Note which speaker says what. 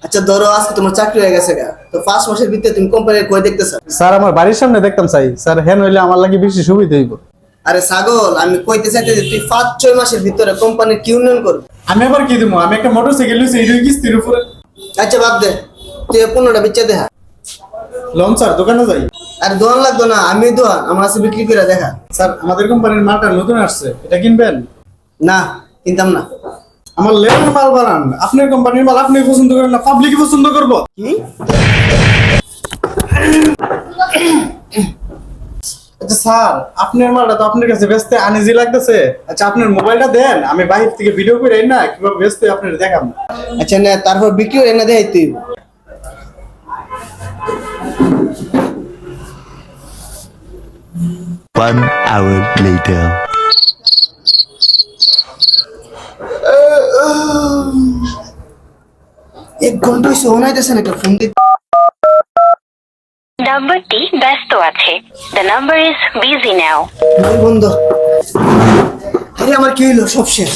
Speaker 1: আচ্ছা ধরো আজকে তোমার চাকরি হয়ে গেছে গা, তো 5 মাসের ভিতরে তুমি কোম্পানির কই দেখতেছ?
Speaker 2: স্যার আমার বাড়ির সামনে দেখতাম চাই স্যার, হ্যান হইলে আমার লাগে বেশি সুবিধা হইব।
Speaker 1: আরে ছাগল, আমি কইতে চাইতে যে তুই 5-6 মাসের ভিতরে কোম্পানির কি উন্নয়ন করবি?
Speaker 2: আমি আবার কি দেবো? আমি একটা মোটরসাইকেল লইছি, এই কিস্তির উপরে।
Speaker 1: আচ্ছা বাদ দে, তুই 15টা বেচে দেখা।
Speaker 2: লোন স্যার, দোকানে যাই।
Speaker 1: আরে দোয়ান লাগতো না, আমি দোয়ান আমার আছে, বিক্রি করে দেখা।
Speaker 2: স্যার আমাদের কোম্পানির মালটা নতুন আসছে, এটা কিনবেন?
Speaker 1: না, কিনতাম না।
Speaker 2: আমার লেবার মাল বানান, আপনার কোম্পানির মাল আপনি পছন্দ করেন না, পাবলিক পছন্দ করবো।
Speaker 1: কি?
Speaker 2: আচ্ছা স্যার, আপনার মালটা তো আপনার কাছে বেচতে আনইজি লাগতেছে। আচ্ছা আপনার মোবাইলটা দেন, আমি বাইরে থেকে ভিডিও করে না কিভাবে বেচতে আপনার দেখাম।
Speaker 1: আচ্ছা না, তারপর বিক্রি করে না দেখাই তুই।
Speaker 3: One hour later.
Speaker 1: 1 ঘন্টা হয়েছে, ওনাইতেছে না, একটা ফোন দিতে।
Speaker 4: নাম্বারটি ব্যস্ত আছে। The number is busy now.
Speaker 1: বন্ধ। আরে আমার কি হইলো, সব শেষ।